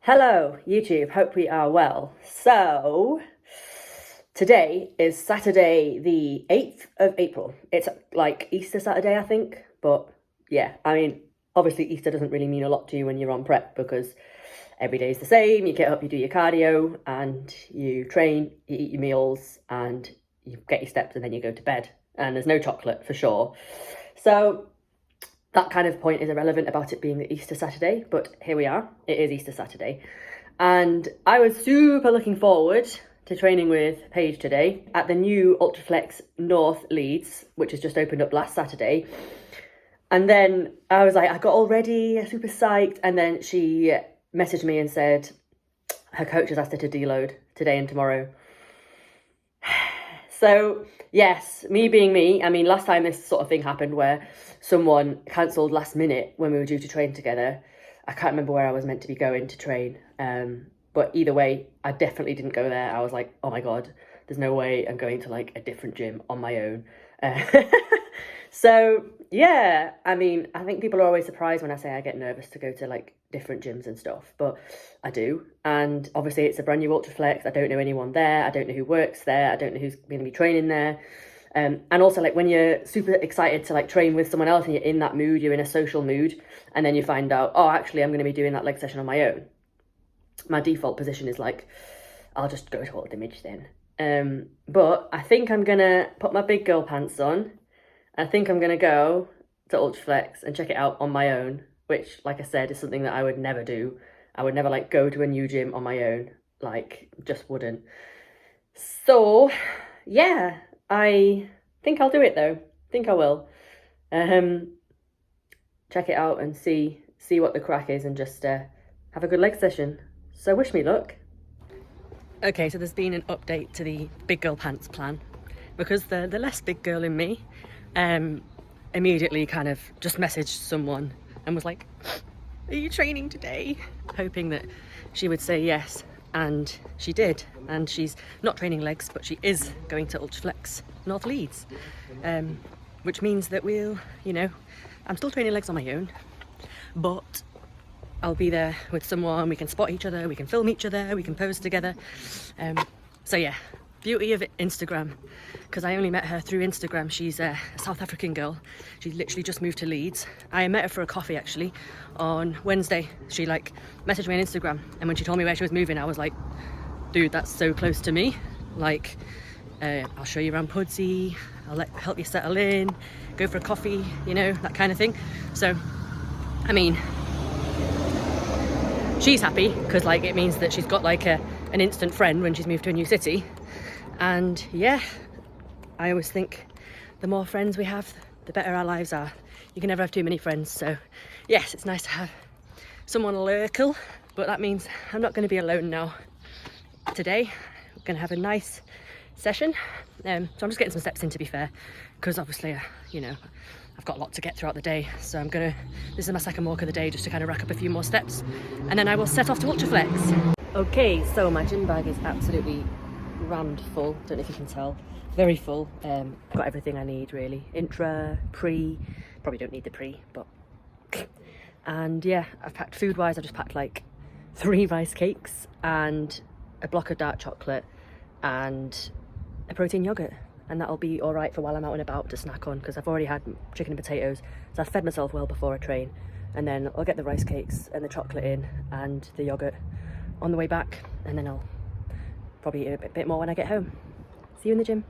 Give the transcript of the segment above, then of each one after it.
Hello, YouTube. Hope we are well. So, today is Saturday, the 8th of April. It's like Easter Saturday, I think. But yeah, I mean, obviously, Easter doesn't really mean a lot to you when you're on prep because every day is the same. You get up, you do your cardio, and you train, you eat your meals, and you get your steps, and then you go to bed. And there's no chocolate for sure. So, that kind of point is irrelevant about it being the Easter Saturday, but here we are. It is Easter Saturday. And I was super looking forward to training with Paige today at the new Ultraflex North Leeds, which has just opened up last Saturday. And then I was like, I got all ready, super psyched. And then she messaged me and said her coach has asked her to deload today and tomorrow. So yes, me being me, I mean, last time this sort of thing happened where someone cancelled last minute when we were due to train together. I can't remember where I was meant to be going to train. But either way, I definitely didn't go there. I was like, oh my God, there's no way I'm going to like a different gym on my own. So yeah, I mean, I think people are always surprised when I say I get nervous to go to like different gyms and stuff, but I do. And obviously it's a brand new Ultraflex. I don't know anyone there. I don't know who works there. I don't know who's going to be training there. And also like when you're super excited to like train with someone else and you're in that mood, you're in a social mood, and then you find out, oh, actually I'm going to be doing that leg session on my own. My default position is like, I'll just go to Alt Image then. But I think I'm going to put my big girl pants on. I think I'm going to go to Ultraflex and check it out on my own, which, like I said, is something that I would never do. I would never, like, go to a new gym on my own. Like, just wouldn't. So, yeah, I think I'll do it, though. I think I will. Check it out and see what the crack is and just have a good leg session. So, wish me luck. Okay, so there's been an update to the big girl pants plan because the less big girl in me immediately kind of just messaged someone and was like, are you training today? Hoping that she would say yes, and she did. And she's not training legs, but she is going to Ultraflex North Leeds, which means that we'll, you know, I'm still training legs on my own, but I'll be there with someone. We can spot each other, we can film each other, we can pose together. So yeah, beauty of Instagram, because I only met her through Instagram. She's a South African girl. She literally just moved to Leeds. I met her for a coffee actually on Wednesday. She like messaged me on Instagram, and when she told me where she was moving, I was like, dude, that's so close to me. Like, I'll show you around Pudsey, I'll help you settle in, go for a coffee, you know, that kind of thing. So, I mean, she's happy because like it means that she's got like an instant friend when she's moved to a new city. And yeah, I always think the more friends we have, the better our lives are. You can never have too many friends. So yes, it's nice to have someone local, but that means I'm not going to be alone now. Today, I'm going to have a nice session. So I'm just getting some steps in, to be fair, because obviously, you know, I've got a lot to get throughout the day. So this is my second walk of the day, just to kind of rack up a few more steps, and then I will set off to Ultraflex. Okay, so my gym bag is absolutely rammed full. Don't know if you can tell, very full. Got everything I need really. Intra, pre, probably don't need the pre, but and yeah, I've packed food wise. I just packed like 3 rice cakes and a block of dark chocolate and a protein yogurt, and that'll be all right for while I'm out and about to snack on, because I've already had chicken and potatoes, so I've fed myself well before I train. And then I'll get the rice cakes and the chocolate in and the yogurt on the way back, and then I'll probably eat a bit more when I get home. See you in the gym.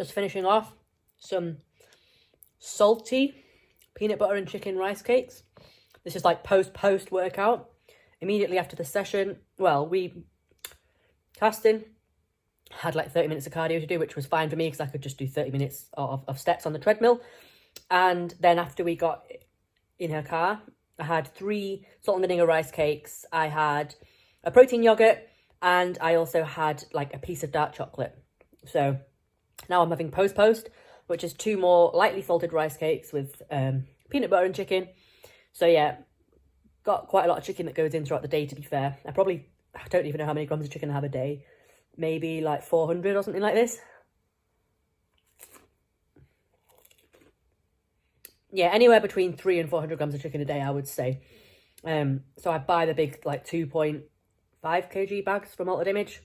Just finishing off some salty peanut butter and chicken rice cakes. This is like post workout. Immediately after the session, well, we casting, had like 30 minutes of cardio to do, which was fine for me because I could just do 30 minutes of steps on the treadmill. And then after we got in her car, I had 3 salt and vinegar rice cakes. I had a protein yogurt, and I also had like a piece of dark chocolate. So now I'm having post, which is 2 more lightly salted rice cakes with peanut butter and chicken. So yeah, got quite a lot of chicken that goes in throughout the day, to be fair. I don't even know how many grams of chicken I have a day. Maybe like 400 or something like this. Yeah, anywhere between 300 and 400 grams of chicken a day, I would say. So I buy the big like 2.5 kg bags from Altered Image.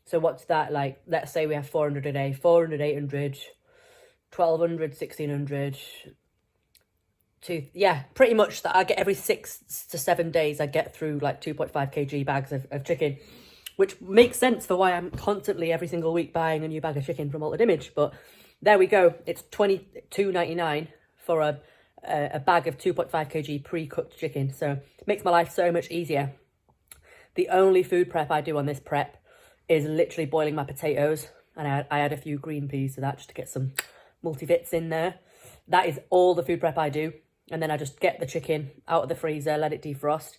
So what's that like? Let's say we have 400 a day, 400, 800, 1200, 1600. Yeah, pretty much that I get every 6 to 7 days. I get through like 2.5 kg bags of chicken, which makes sense for why I'm constantly every single week buying a new bag of chicken from Altered Image. But there we go. It's $22.99 for a bag of 2.5 kg pre-cooked chicken. So it makes my life so much easier. The only food prep I do on this prep is literally boiling my potatoes. And I add a few green peas to that just to get some multivits in there. That is all the food prep I do. And then I just get the chicken out of the freezer, let it defrost,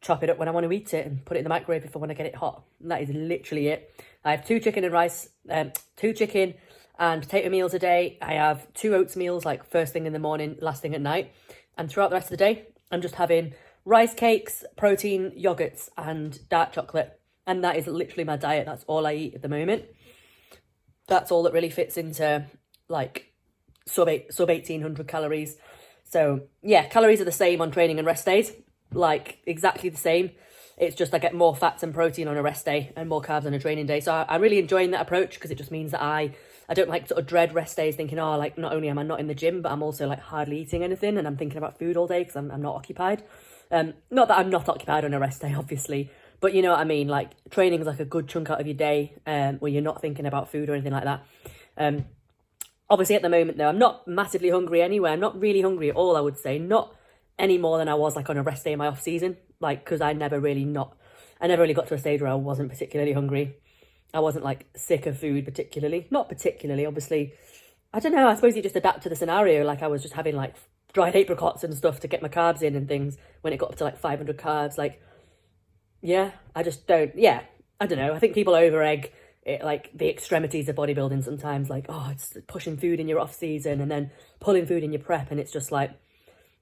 chop it up when I want to eat it, and put it in the microwave if I want to get it hot. And that is literally it. I have 2 chicken and potato meals a day. I have 2 oats meals, like first thing in the morning, last thing at night. And throughout the rest of the day, I'm just having rice cakes, protein, yogurts, and dark chocolate. And that is literally my diet. That's all I eat at the moment. That's all that really fits into like sub 1800 calories. So yeah, calories are the same on training and rest days, like exactly the same. It's just I get more fats and protein on a rest day and more carbs on a training day. So I'm really enjoying that approach because it just means that I don't like sort of dread rest days thinking, oh, like not only am I not in the gym, but I'm also like hardly eating anything and I'm thinking about food all day because I'm not occupied. Not that I'm not occupied on a rest day, obviously, but you know what I mean? Like training is like a good chunk out of your day where you're not thinking about food or anything like that. Obviously at the moment though, I'm not massively hungry anyway. I'm not really hungry at all, I would say. Not any more than I was like on a rest day in my off season. Like, because I never really got to a stage where I wasn't particularly hungry. I wasn't like sick of food particularly. Not particularly, obviously. I don't know, I suppose you just adapt to the scenario. Like I was just having like dried apricots and stuff to get my carbs in and things when it got up to like 500 carbs. Like, yeah, I just don't, yeah, I don't know. I think people over egg it, like the extremities of bodybuilding sometimes, like, oh, it's pushing food in your off season and then pulling food in your prep. And it's just like,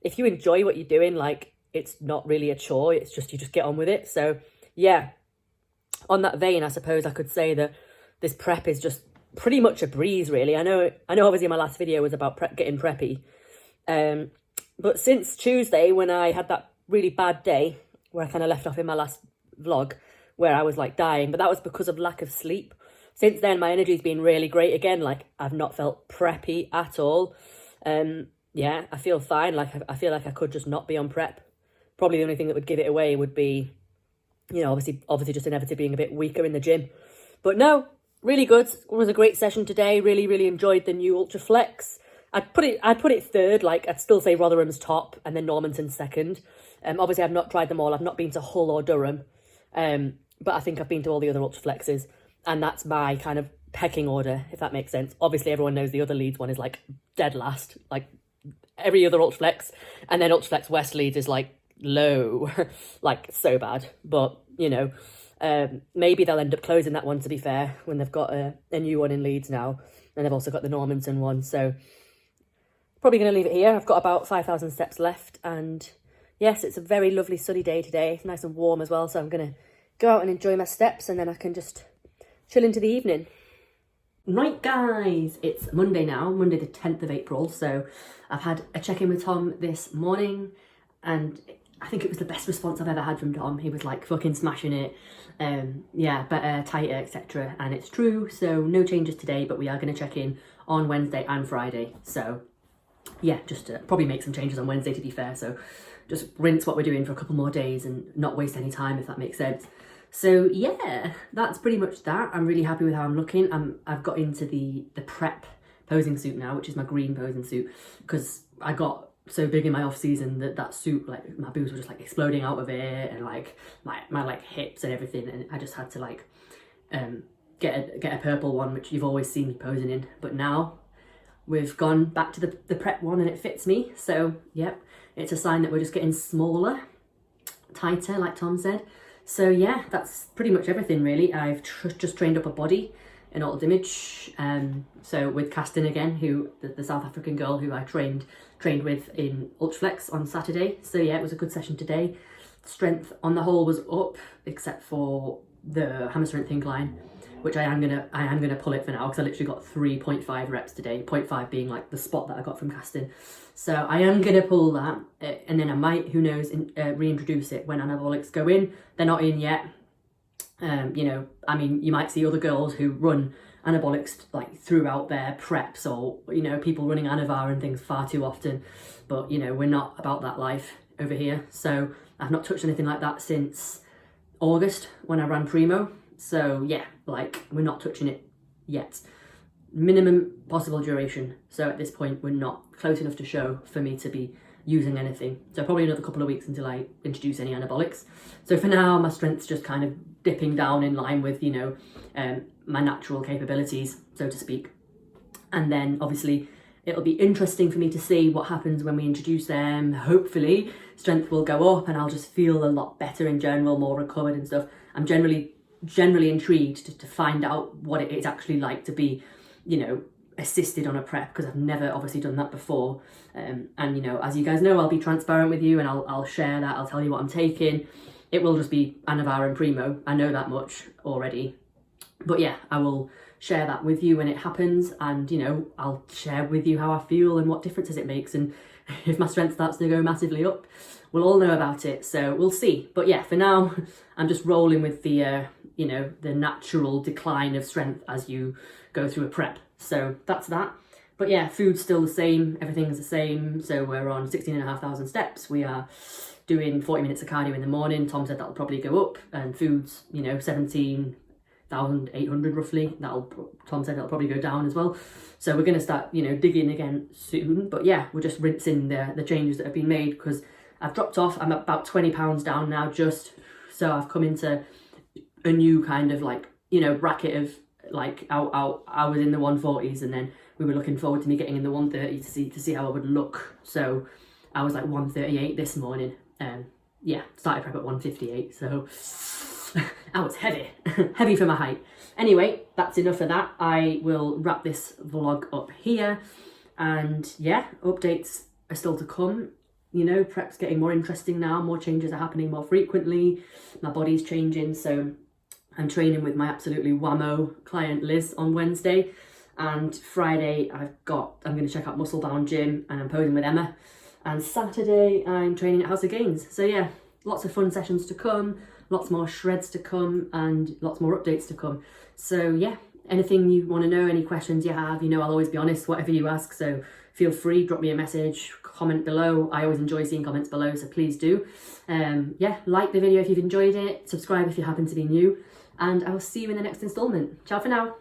if you enjoy what you're doing, like it's not really a chore. It's just, you just get on with it. So yeah, on that vein, I suppose I could say that this prep is just pretty much a breeze, really. I know obviously my last video was about getting preppy. But since Tuesday, when I had that really bad day where I kind of left off in my last vlog, where I was like dying, but that was because of lack of sleep. Since then, my energy's been really great again. Like I've not felt preppy at all. Yeah, I feel fine. Like I feel like I could just not be on prep. Probably the only thing that would give it away would be, you know, obviously just inevitably being a bit weaker in the gym. But no, really good. It was a great session today. Really, really enjoyed the new Ultraflex. I'd put it third. Like I'd still say Rotherham's top and then Normanton's second. Obviously I've not tried them all. I've not been to Hull or Durham. But I think I've been to all the other Ultraflexes, and that's my kind of pecking order, if that makes sense. Obviously everyone knows the other Leeds one is like dead last, like every other Ultraflex, and then Ultraflex West Leeds is like low, like so bad. But you know, maybe they'll end up closing that one, to be fair, when they've got a new one in Leeds now, and they've also got the Normanton one. So probably going to leave it here. I've got about 5,000 steps left, and yes, it's a very lovely sunny day today. It's nice and warm as well, so I'm going to go out and enjoy my steps, and then I can just chill into the evening. Right guys, it's Monday now, Monday the 10th of April, so I've had a check-in with Tom this morning, and I think it was the best response I've ever had from Tom. He was like fucking smashing it, yeah, better, tighter, etc. And it's true, so no changes today, but we are going to check in on Wednesday and Friday. So yeah, just probably make some changes on Wednesday, to be fair, so just rinse what we're doing for a couple more days and not waste any time, if that makes sense. So yeah, that's pretty much that. I'm really happy with how I'm looking. I've got into the prep posing suit now, which is my green posing suit, because I got so big in my off season that suit, like my boobs were just like exploding out of it, and like my like hips and everything, and I just had to like get a purple one, which you've always seen me posing in. But now we've gone back to the prep one and it fits me. So yep, it's a sign that we're just getting smaller, tighter, like Tom said. So yeah, that's pretty much everything really. I've just trained up a body in altered image. So with Castin again, who the South African girl who I trained with in Ultraflex on Saturday. So yeah, it was a good session today. Strength on the whole was up, except for the hammer strength incline, which I am gonna pull it for now, because I literally got 3.5 reps today, 0.5 being like the spot that I got from Castin. So I am gonna pull that, and then I might, who knows, reintroduce it when anabolics go in. They're not in yet. You know, I mean, you might see other girls who run anabolics like throughout their preps, or you know, people running Anavar and things far too often, but you know, we're not about that life over here. So I've not touched anything like that since August when I ran Primo. So yeah, like we're not touching it yet. Minimum possible duration. So at this point we're not close enough to show for me to be using anything. So probably another couple of weeks until I introduce any anabolics. So for now my strength's just kind of dipping down in line with, you know, my natural capabilities, so to speak. And then obviously it'll be interesting for me to see what happens when we introduce them. Hopefully strength will go up and I'll just feel a lot better in general, more recovered and stuff. I'm generally intrigued to find out what it is actually like to be, you know, assisted on a prep, because I've never obviously done that before. And you know, as you guys know, I'll be transparent with you and I'll share that. I'll tell you what I'm taking. It will just be Anavar and Primo. I know that much already. But yeah, I will share that with you when it happens, and you know, I'll share with you how I feel and what differences it makes, and if my strength starts to go massively up, we'll all know about it. So we'll see. But yeah, for now I'm just rolling with the you know, the natural decline of strength as you go through a prep. So that's that. But yeah, food's still the same, everything's the same. So we're on 16,500 steps. We are doing 40 minutes of cardio in the morning. Tom said that'll probably go up, and food's, you know, 17,800 roughly. Tom said that'll probably go down as well. So we're going to start, you know, digging again soon. But yeah, we're just rinsing the changes that have been made, because I've dropped off. I'm about 20 pounds down now, just so I've come into a new kind of like, you know, bracket of like I was in the 140s, and then we were looking forward to me getting in the 130 to see how I would look. So I was like 138 this morning. Yeah, started prep at 158, so I was heavy heavy for my height. Anyway, that's enough of that. I will wrap this vlog up here, and yeah, updates are still to come. You know, prep's getting more interesting now, more changes are happening more frequently, my body's changing. So I'm training with my absolutely whammo client Liz on Wednesday, and Friday I'm going to check out Muscle Bound Gym, and I'm posing with Emma, and Saturday I'm training at House of Gains. So yeah, lots of fun sessions to come, lots more shreds to come, and lots more updates to come. So yeah, anything you want to know, any questions you have, you know, I'll always be honest, whatever you ask. So feel free, drop me a message, comment below. I always enjoy seeing comments below, so please do. Yeah, like the video if you've enjoyed it, subscribe if you happen to be new, and I will see you in the next installment. Ciao for now.